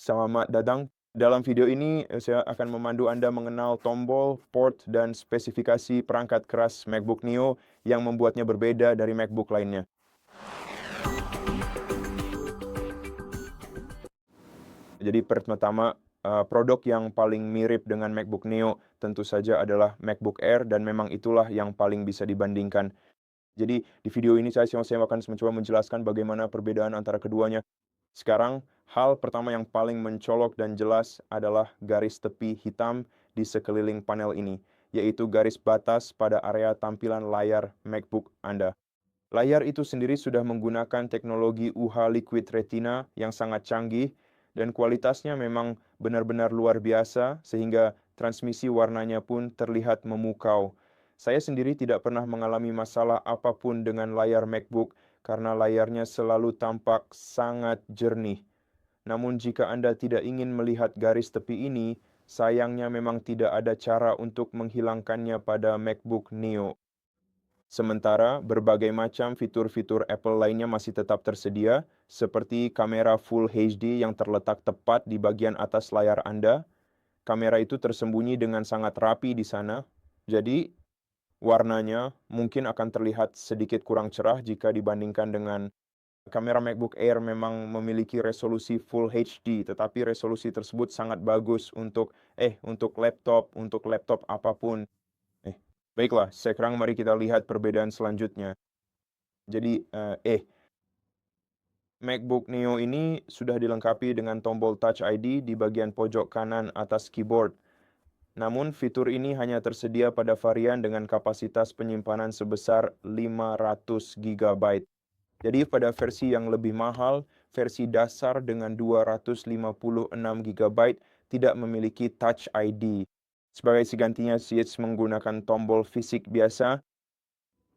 Selamat datang. Dalam video ini, saya akan memandu Anda mengenal tombol, port, dan spesifikasi perangkat keras MacBook Neo yang membuatnya berbeda dari MacBook lainnya. Jadi pertama, produk yang paling mirip dengan MacBook Neo tentu saja adalah MacBook Air dan memang itulah yang paling bisa dibandingkan. Jadi di video ini saya akan mencoba menjelaskan bagaimana perbedaan antara keduanya. Sekarang, hal pertama yang paling mencolok dan jelas adalah garis tepi hitam di sekeliling panel ini, yaitu garis batas pada area tampilan layar MacBook Anda. Layar itu sendiri sudah menggunakan teknologi UHD Liquid Retina yang sangat canggih dan kualitasnya memang benar-benar luar biasa sehingga transmisi warnanya pun terlihat memukau. Saya sendiri tidak pernah mengalami masalah apapun dengan layar MacBook karena layarnya selalu tampak sangat jernih. Namun jika Anda tidak ingin melihat garis tepi ini, sayangnya memang tidak ada cara untuk menghilangkannya pada MacBook Neo. Sementara berbagai macam fitur-fitur Apple lainnya masih tetap tersedia, seperti kamera Full HD yang terletak tepat di bagian atas layar Anda. Kamera itu tersembunyi dengan sangat rapi di sana, jadi warnanya mungkin akan terlihat sedikit kurang cerah jika dibandingkan dengan kamera MacBook Air memang memiliki resolusi Full HD, tetapi resolusi tersebut sangat bagus untuk laptop apapun. Eh, Baiklah, sekarang mari kita lihat perbedaan selanjutnya. Jadi, MacBook Neo ini sudah dilengkapi dengan tombol Touch ID di bagian pojok kanan atas keyboard. Namun, fitur ini hanya tersedia pada varian dengan kapasitas penyimpanan sebesar 500 GB. Jadi, pada versi yang lebih mahal, versi dasar dengan 256 GB tidak memiliki Touch ID. Sebagai gantinya, Cs menggunakan tombol fisik biasa.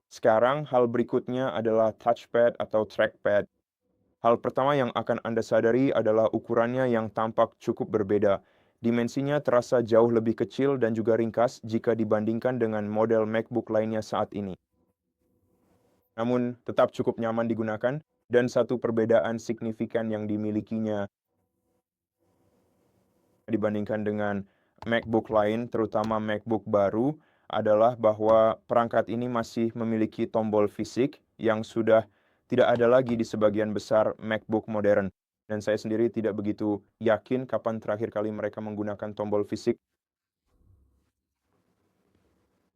Sekarang, hal berikutnya adalah touchpad atau trackpad. Hal pertama yang akan Anda sadari adalah ukurannya yang tampak cukup berbeda. Dimensinya terasa jauh lebih kecil dan juga ringkas jika dibandingkan dengan model MacBook lainnya saat ini. Namun, tetap cukup nyaman digunakan, dan satu perbedaan signifikan yang dimilikinya dibandingkan dengan MacBook lain, terutama MacBook baru, adalah bahwa perangkat ini masih memiliki tombol fisik yang sudah tidak ada lagi di sebagian besar MacBook modern. Dan saya sendiri tidak begitu yakin kapan terakhir kali mereka menggunakan tombol fisik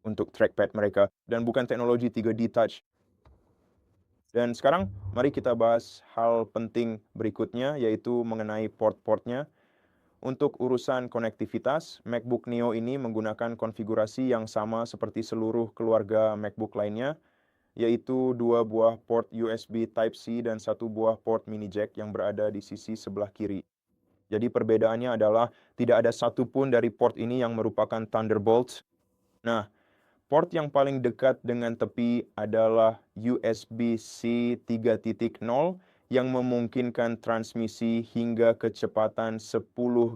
untuk trackpad mereka, dan bukan teknologi 3D Touch. Dan sekarang mari kita bahas hal penting berikutnya, yaitu mengenai port-portnya. Untuk urusan konektivitas, MacBook Neo ini menggunakan konfigurasi yang sama seperti seluruh keluarga MacBook lainnya, yaitu dua buah port USB Type-C dan satu buah port mini jack yang berada di sisi sebelah kiri. Jadi perbedaannya adalah tidak ada satupun dari port ini yang merupakan Thunderbolt. Nah, port yang paling dekat dengan tepi adalah USB-C 3.0 yang memungkinkan transmisi hingga kecepatan 10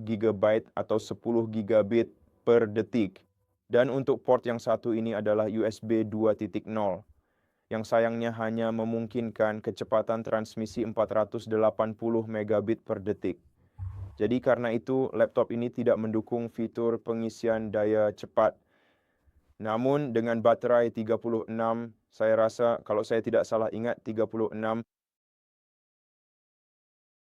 GB atau 10 gigabit per detik. Dan untuk port yang satu ini adalah USB 2.0 yang sayangnya hanya memungkinkan kecepatan transmisi 480 megabit per detik. Jadi karena itu laptop ini tidak mendukung fitur pengisian daya cepat. Namun dengan baterai 36, saya rasa kalau saya tidak salah ingat 36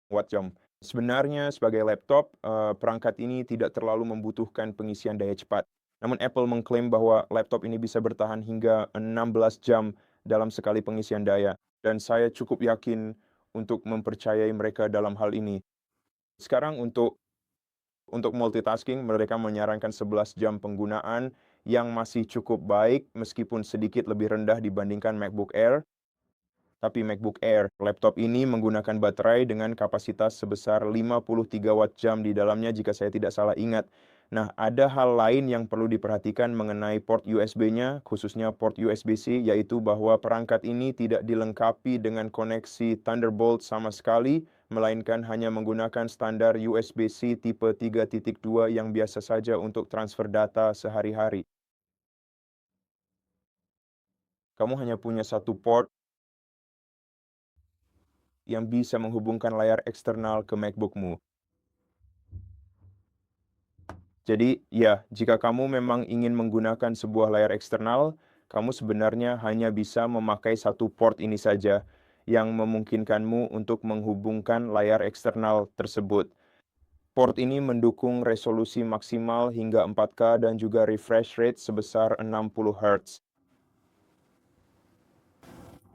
watt jam. Sebenarnya sebagai laptop, perangkat ini tidak terlalu membutuhkan pengisian daya cepat. Namun Apple mengklaim bahwa laptop ini bisa bertahan hingga 16 jam dalam sekali pengisian daya. Dan saya cukup yakin untuk mempercayai mereka dalam hal ini. Sekarang untuk multitasking, mereka menyarankan 11 jam penggunaan yang masih cukup baik meskipun sedikit lebih rendah dibandingkan MacBook Air. Tapi MacBook Air, laptop ini menggunakan baterai dengan kapasitas sebesar 53 watt jam di dalamnya jika saya tidak salah ingat. Nah, ada hal lain yang perlu diperhatikan mengenai port USB-nya, khususnya port USB-C, yaitu bahwa perangkat ini tidak dilengkapi dengan koneksi Thunderbolt sama sekali, melainkan hanya menggunakan standar USB-C tipe 3.2 yang biasa saja untuk transfer data sehari-hari. Kamu hanya punya satu port yang bisa menghubungkan layar eksternal ke MacBook-mu. Jadi, ya, jika kamu memang ingin menggunakan sebuah layar eksternal, kamu sebenarnya hanya bisa memakai satu port ini saja, yang memungkinkanmu untuk menghubungkan layar eksternal tersebut. Port ini mendukung resolusi maksimal hingga 4K dan juga refresh rate sebesar 60 Hz.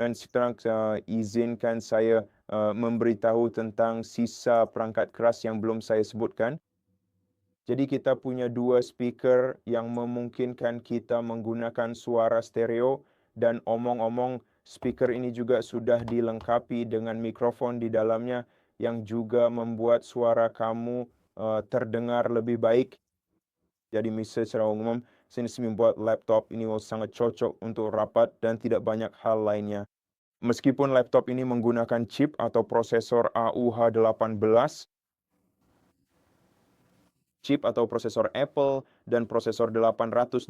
Dan sekarang izinkan saya memberitahu tentang sisa perangkat keras yang belum saya sebutkan. Jadi kita punya dua speaker yang memungkinkan kita menggunakan suara stereo, dan omong-omong speaker ini juga sudah dilengkapi dengan mikrofon di dalamnya yang juga membuat suara kamu terdengar lebih baik. Jadi misalnya secara umum, ini membuat laptop ini sangat cocok untuk rapat dan tidak banyak hal lainnya. Meskipun laptop ini menggunakan chip atau prosesor AUH18, chip atau prosesor Apple dan prosesor 818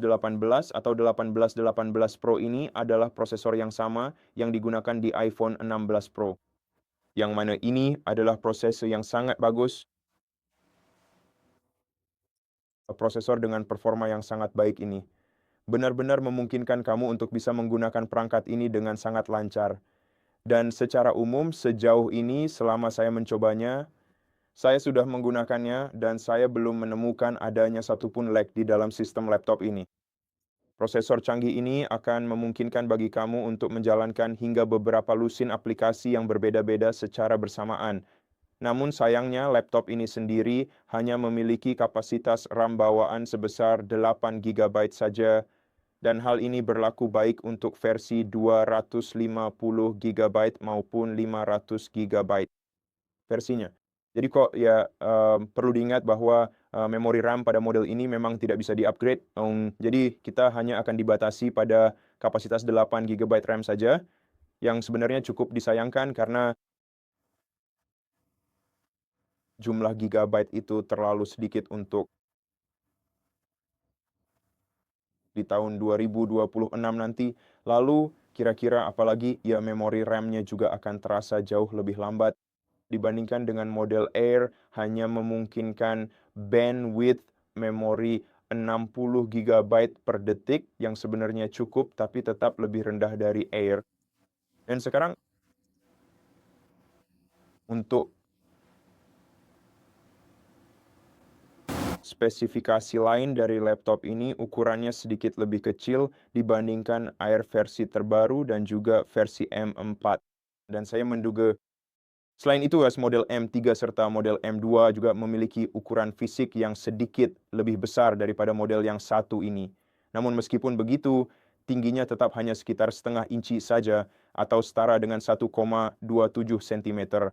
atau 1818 Pro ini adalah prosesor yang sama yang digunakan di iPhone 16 Pro. Yang mana ini adalah prosesor yang sangat bagus, prosesor dengan performa yang sangat baik ini. Benar-benar memungkinkan kamu untuk bisa menggunakan perangkat ini dengan sangat lancar. Dan secara umum sejauh ini selama saya mencobanya, saya sudah menggunakannya dan saya belum menemukan adanya satupun lag di dalam sistem laptop ini. Prosesor canggih ini akan memungkinkan bagi kamu untuk menjalankan hingga beberapa lusin aplikasi yang berbeda-beda secara bersamaan. Namun sayangnya laptop ini sendiri hanya memiliki kapasitas RAM bawaan sebesar 8 GB saja, dan hal ini berlaku baik untuk versi 250 GB maupun 500 GB versinya. Jadi kok ya perlu diingat bahwa memori RAM pada model ini memang tidak bisa di-upgrade. Jadi kita hanya akan dibatasi pada kapasitas 8 GB RAM saja, yang sebenarnya cukup disayangkan karena jumlah gigabyte itu terlalu sedikit untuk di tahun 2026 nanti. Lalu kira-kira apalagi ya memori RAM-nya juga akan terasa jauh lebih lambat dibandingkan dengan model Air, hanya memungkinkan bandwidth memori 60 GB per detik yang sebenarnya cukup tapi tetap lebih rendah dari Air. Dan sekarang untuk spesifikasi lain dari laptop ini, ukurannya sedikit lebih kecil dibandingkan Air versi terbaru dan juga versi M4. Dan saya menduga selain itu, model M3 serta model M2 juga memiliki ukuran fisik yang sedikit lebih besar daripada model yang satu ini. Namun meskipun begitu, tingginya tetap hanya sekitar setengah inci saja atau setara dengan 1,27 cm.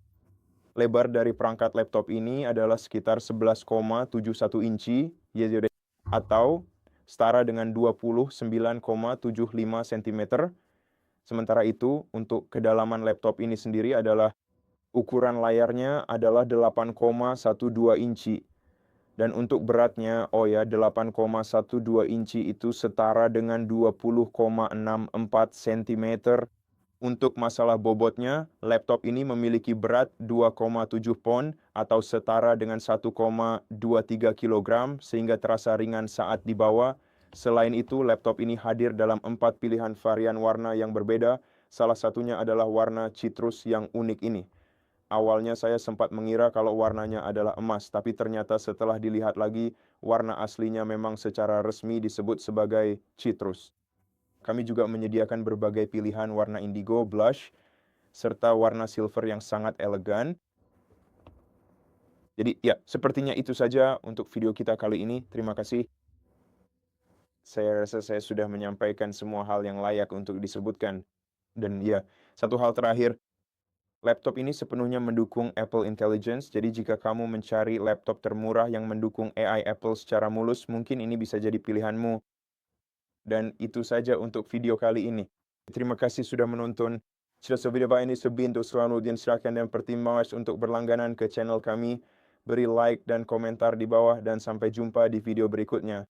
Lebar dari perangkat laptop ini adalah sekitar 11,71 inci atau setara dengan 29,75 cm. Sementara itu, untuk kedalaman laptop ini sendiri adalah ukuran layarnya adalah 8,12 inci. Dan untuk beratnya, 8,12 inci itu setara dengan 20,64 cm. Untuk masalah bobotnya, laptop ini memiliki berat 2,7 pon atau setara dengan 1,23 kg sehingga terasa ringan saat dibawa. Selain itu, laptop ini hadir dalam 4 pilihan varian warna yang berbeda. Salah satunya adalah warna citrus yang unik ini. Awalnya saya sempat mengira kalau warnanya adalah emas, tapi ternyata setelah dilihat lagi, warna aslinya memang secara resmi disebut sebagai citrus. Kami juga menyediakan berbagai pilihan warna indigo, blush, serta warna silver yang sangat elegan. Jadi ya, sepertinya itu saja untuk video kita kali ini. Terima kasih. Saya rasa saya sudah menyampaikan semua hal yang layak untuk disebutkan. Dan ya, satu hal terakhir, laptop ini sepenuhnya mendukung Apple Intelligence, jadi jika kamu mencari laptop termurah yang mendukung AI Apple secara mulus, mungkin ini bisa jadi pilihanmu. Dan itu saja untuk video kali ini. Terima kasih sudah menonton. Jika video ini untuk selalu silakan dan pertimbangkan untuk berlangganan ke channel kami. Beri like dan komentar di bawah dan sampai jumpa di video berikutnya.